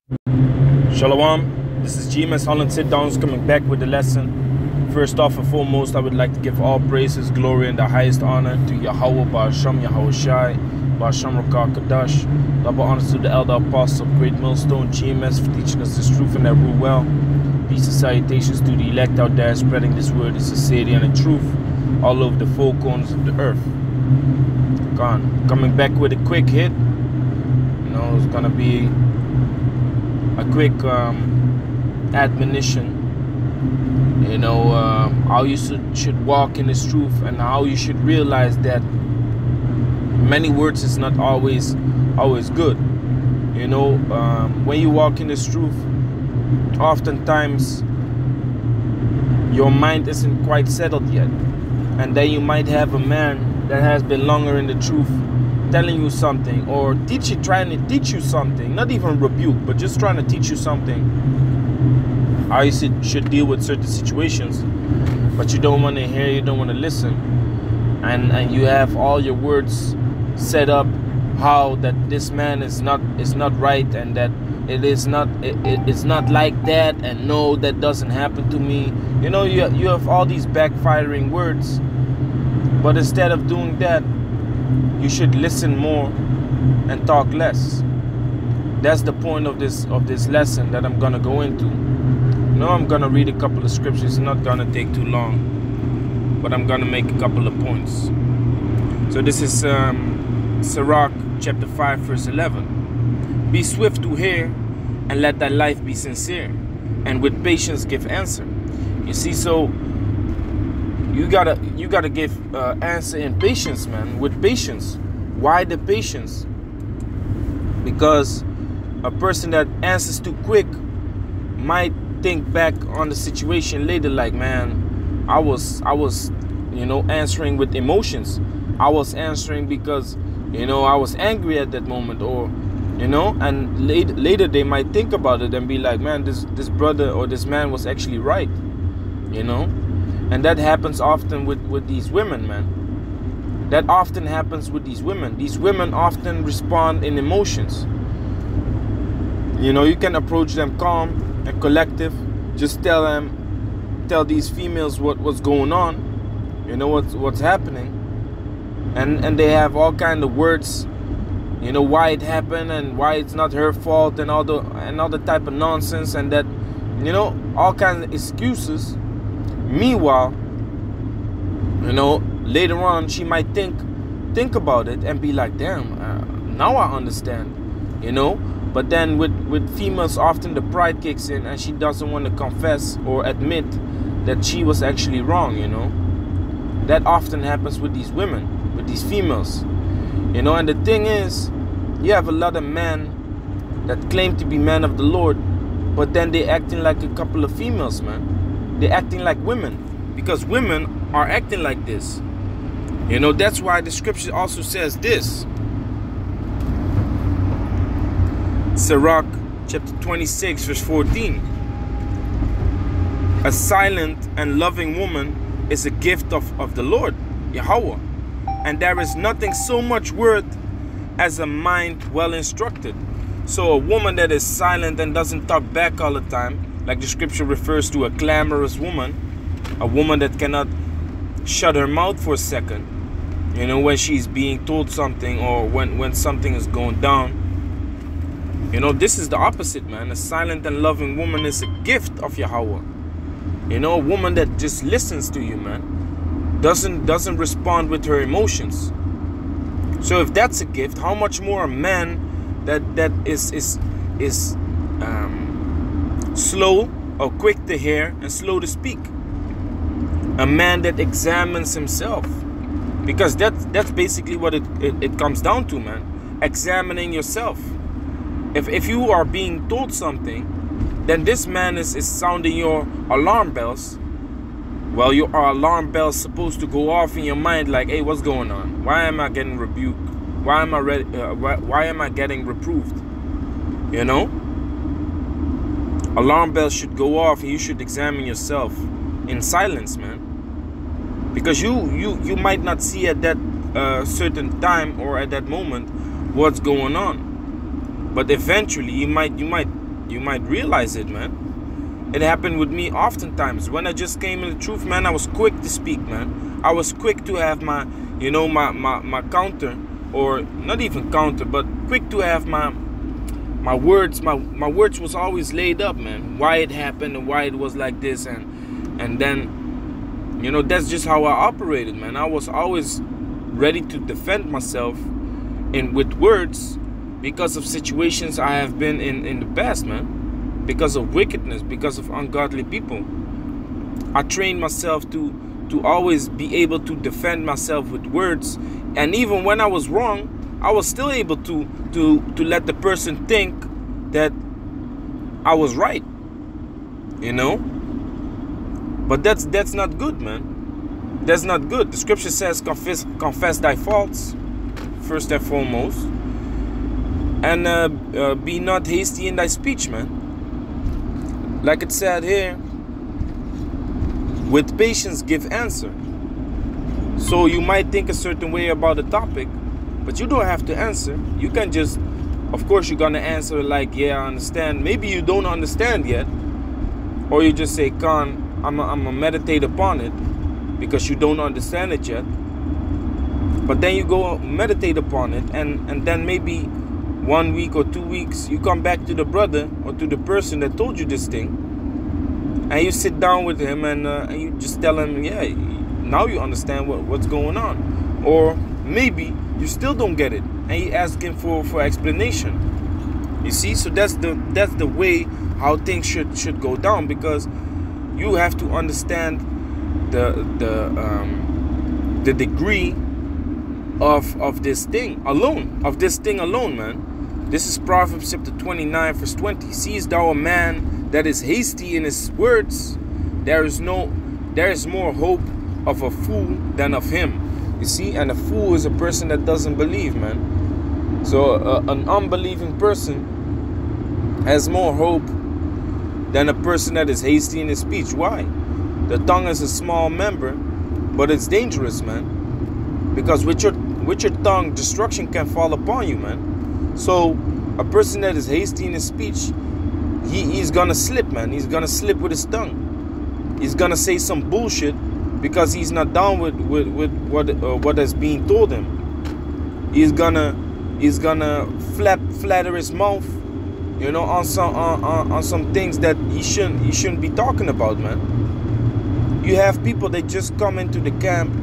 Shalom, this is GMS Holland Sit Downs coming back with the lesson. First off and foremost, I would like to give all praises, glory, and the highest honor to Yahweh, Ba'asham, Yahweh Shai, Ba'asham Rakah Kadash. Double honors to the elder apostle of Great Millstone, GMS, for teaching us this truth and that rule well. Peace and salutations to the elect out there, spreading this word, the sincerity, and the truth all over the four corners of the earth. Coming back with a quick hit. You know, it's gonna be a quick admonition, you know, how you should walk in this truth, and how you should realize that many words is not always good. You know, when you walk in this truth, oftentimes your mind isn't quite settled yet, and then you might have a man that has been longer in the truth telling you something, or trying to teach you something, not even rebuke, but just trying to teach you something, how you should deal with certain situations, but you don't want to hear, you don't want to listen, and you have all your words set up how that this man is not right, and that it's not like that, and no, that doesn't happen to me. You know, you have all these backfiring words, but instead of doing that, you should listen more and talk less. That's the point of this lesson that I'm gonna go into. You know, I'm gonna read a couple of scriptures. It's not gonna take too long, but I'm gonna make a couple of points. So this is Sirach chapter 5 verse 11. Be swift to hear, and let thy life be sincere, and with patience give answer. You see, so you gotta give answer in patience, man. With patience. Why the patience? Because a person that answers too quick might think back on the situation later, like, man, I was you know, answering with emotions. I was answering because, you know, I was angry at that moment, or, you know, and later they might think about it and be like, man, this brother or this man was actually right, you know. And that happens often with these women, man. That often happens with these women. These women often respond in emotions. You know, you can approach them calm and collective. Just tell these females what's going on. You know, what's happening. And they have all kind of words, you know, why it happened and why it's not her fault, and all the type of nonsense, and that, you know, all kinds of excuses. Meanwhile, you know, later on she might think about it and be like, damn, now I understand, you know. But then with females, often the pride kicks in, and she doesn't want to confess or admit that she was actually wrong, you know. That often happens with these women, with these females, you know. And the thing is, you have a lot of men that claim to be men of the Lord, but then they acting like a couple of females, man. They're acting like women, because women are acting like this. You know, that's why the scripture also says this. Sirach chapter 26 verse 14. A silent and loving woman is a gift of the Lord, Yahweh. And there is nothing so much worth as a mind well instructed. So a woman that is silent and doesn't talk back all the time, like the scripture refers to a clamorous woman, a woman that cannot shut her mouth for a second, you know, when she's being told something, or when something is going down. You know, this is the opposite, man. A silent and loving woman is a gift of Yahweh. You know, a woman that just listens to you, man, doesn't respond with her emotions. So if that's a gift, how much more a man that is slow or quick to hear and slow to speak. A man that examines himself. Because that's basically what it comes down to, man. Examining yourself. If you are being told something, then this man is sounding your alarm bells. Well, your alarm bells supposed to go off in your mind, like, hey, what's going on? Why am I getting rebuked? Why am I getting reproved? You know? Alarm bells should go off, and you should examine yourself in silence, man. Because you might not see at that certain time or at that moment what's going on, but eventually you might You might realize it, man. It happened with me oftentimes. When I just came in the truth, man, I was quick to speak, man. I was quick to have my, you know, my counter, or not even counter, but quick to have my words. My words was always laid up, man. Why it happened and why it was like this, and then, you know, that's just how I operated, man. I was always ready to defend myself with words because of situations I have been in the past, man. Because of wickedness, because of ungodly people. I trained myself to always be able to defend myself with words, and even when I was wrong, I was still able to let the person think that I was right, you know. But that's not good, man. That's not good. The scripture says, confess thy faults first and foremost, and be not hasty in thy speech, man. Like it said here, with patience give answer. So you might think a certain way about a topic, but you don't have to answer. You can just, of course, you're gonna answer like, yeah, I understand. Maybe you don't understand yet, or you just say, Khan, I'm gonna meditate upon it, because you don't understand it yet. But then you go meditate upon it, and then maybe 1 week or 2 weeks, you come back to the brother or to the person that told you this thing, and you sit down with him, and you just tell him, yeah, now you understand what's going on. Or maybe you still don't get it, and you ask him for explanation. You see, so that's the way how things should go down, because you have to understand the degree of this thing alone, man. This is Proverbs chapter 29 verse 20. Seest thou a man that is hasty in his words? There is more hope of a fool than of him. You see, and a fool is a person that doesn't believe, man. So an unbelieving person has more hope than a person that is hasty in his speech. Why? The tongue is a small member, but it's dangerous, man. Because with your tongue, destruction can fall upon you, man. So a person that is hasty in his speech, he's gonna slip, man. He's gonna slip with his tongue. He's gonna say some bullshit because he's not down with what is being told him. He's gonna flatter his mouth, you know, on some things that he shouldn't be talking about, man. You have people that just come into the camp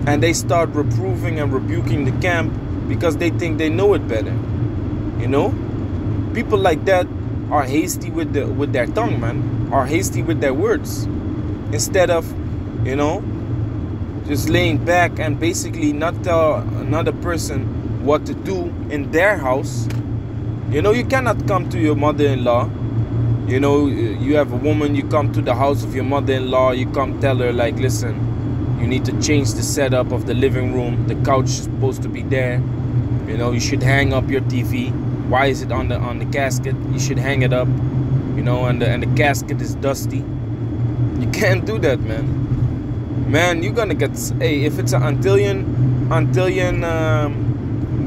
and they start reproving and rebuking the camp because they think they know it better. You know, people like that are hasty with their tongue, man. Are hasty with their words, instead of, you know, just laying back and basically not tell another person what to do in their house. You know, you cannot come to your mother-in-law. You know, you have a woman, you come to the house of your mother-in-law, you come tell her like, listen, you need to change the setup of the living room. The couch is supposed to be there. You know, you should hang up your TV. Why is it on the casket? You should hang it up. You know, and the casket is dusty. You can't do that, man. Man, you're gonna get, hey, if it's an Antillean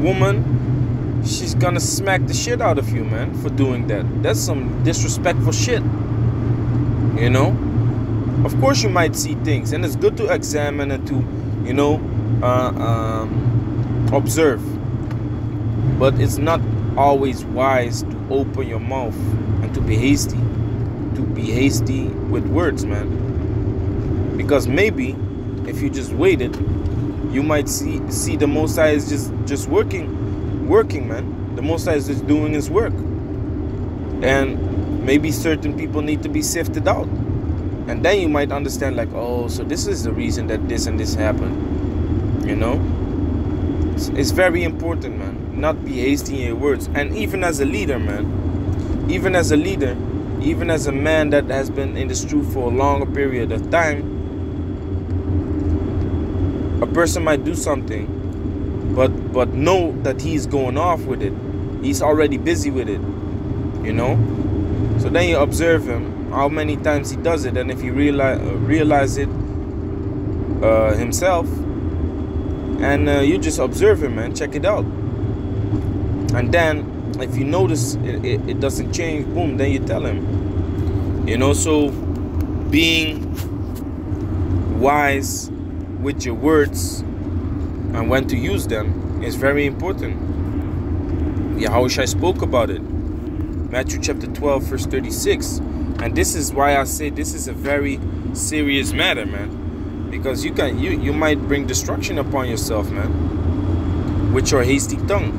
woman, she's gonna smack the shit out of you, man, for doing that. That's some disrespectful shit. You know? Of course you might see things, and it's good to examine and to, you know, observe. But it's not always wise to open your mouth and to be hasty. To be hasty with words, man. Because maybe if you just waited, you might see the Most High is just working, man. The Most High is just doing his work. And maybe certain people need to be sifted out. And then you might understand, like, oh, so this is the reason that this and this happened. You know? It's very important, man. Not be hasty in your words. And even as a leader, man. Even as a leader, even as a man that has been in this truth for a longer period of time, a person might do something, but know that he's going off with it. He's already busy with it, you know. So then you observe him, how many times he does it, and if he realize it himself, and you just observe him, man, check it out. And then If you notice it doesn't change, boom, then you tell him. You know, so being wise with your words and when to use them is very important. Yahushua spoke about it. Matthew chapter 12 verse 36. And this is why I say this is a very serious matter, man. Because you might bring destruction upon yourself, man, with your hasty tongue.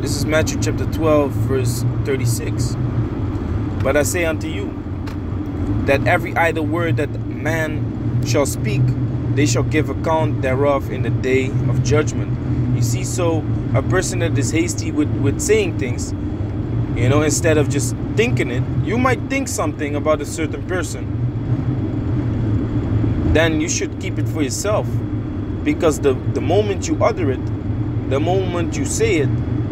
This is Matthew chapter 12 verse 36. But I say unto you, that every idle word that man shall speak, they shall give account thereof in the day of judgment. You see, so a person that is hasty with saying things, you know, instead of just thinking it, you might think something about a certain person. Then you should keep it for yourself. Because the moment you utter it, the moment you say it,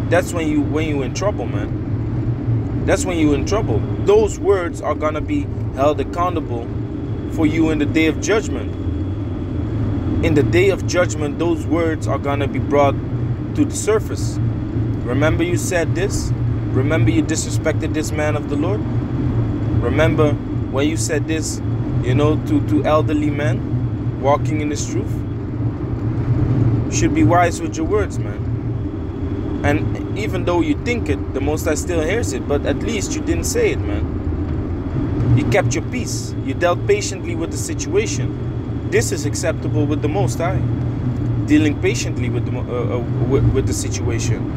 that's when you're in trouble, man. That's when you're in trouble. Those words are gonna be held accountable for you in the day of judgment. In the day of judgment, those words are gonna be brought to the surface. Remember you said this? Remember you disrespected this man of the Lord? Remember when you said this, you know, to elderly men walking in this truth? You should be wise with your words, man. And even though you think it, the Most High still hears it, but at least you didn't say it, man. You kept your peace. You dealt patiently with the situation. This is acceptable with the Most High. Dealing patiently with the situation.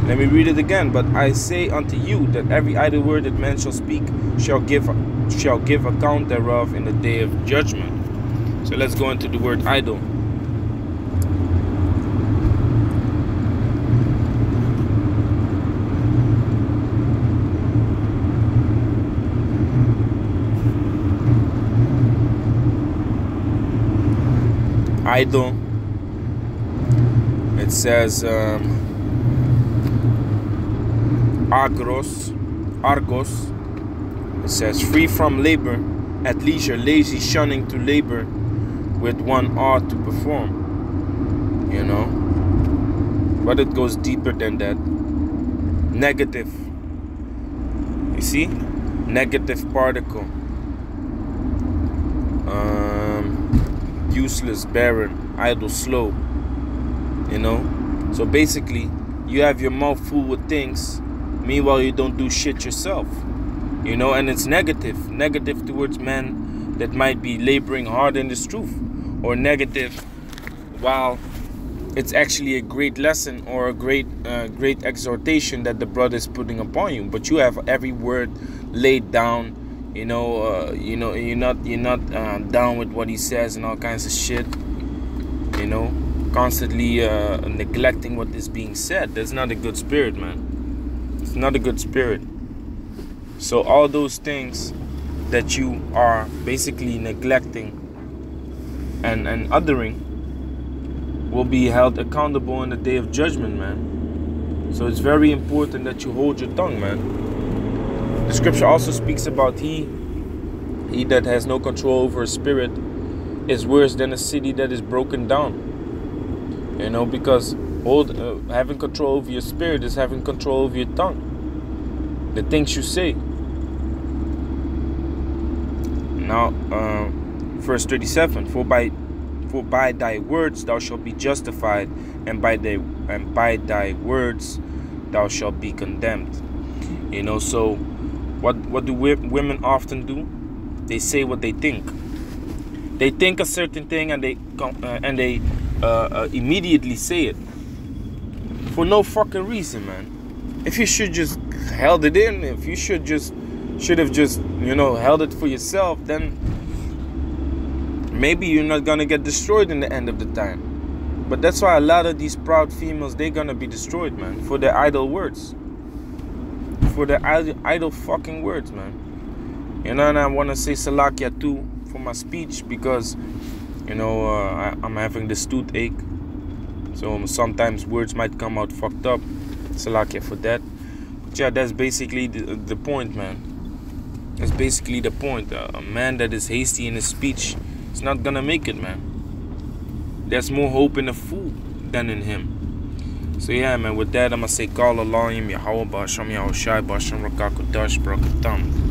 Let me read it again. But I say unto you that every idle word that man shall speak shall give account thereof in the day of judgment. So let's go into the word idle. Idle, it says argos, it says free from labor, at leisure, lazy, shunning to labor with one ought to perform, you know, but it goes deeper than that. Negative, you see, negative particle. Useless, barren, idle, slow, you know. So basically you have your mouth full with things, meanwhile you don't do shit yourself, you know. And it's negative towards men that might be laboring hard in this truth, or negative while it's actually a great lesson or a great exhortation that the brother is putting upon you, but you have every word laid down. You know, you're not down with what he says and all kinds of shit. You know, constantly neglecting what is being said. That's not a good spirit, man. It's not a good spirit. So all those things that you are basically neglecting and uttering will be held accountable in the day of judgment, man. So it's very important that you hold your tongue, man. The scripture also speaks about he that has no control over a spirit is worse than a city that is broken down. You know, because having control over your spirit is having control over your tongue. The things you say. Now, verse 37, for by thy words thou shalt be justified, and by thy words thou shalt be condemned. You know, so what do women often do? They say what they think. They think a certain thing and they immediately say it for no fucking reason, man. If you should just held it in, if you should have just you know held it for yourself, then maybe you're not gonna get destroyed in the end of the time. But that's why a lot of these proud females, they're gonna be destroyed, man, for their idle words. For their idle fucking words, man. You know, and I want to say Salakia too for my speech because, you know, I'm having this toothache. So sometimes words might come out fucked up. Salakia for that. But yeah, that's basically the point, man. That's basically the point. A man that is hasty in his speech is not gonna make it, man. There's more hope in a fool than in him. So yeah, man, with that, I'm gonna say, call Elohim, Yahweh, Basham, Yahushai, Basham, Rakakodash, Brakatham.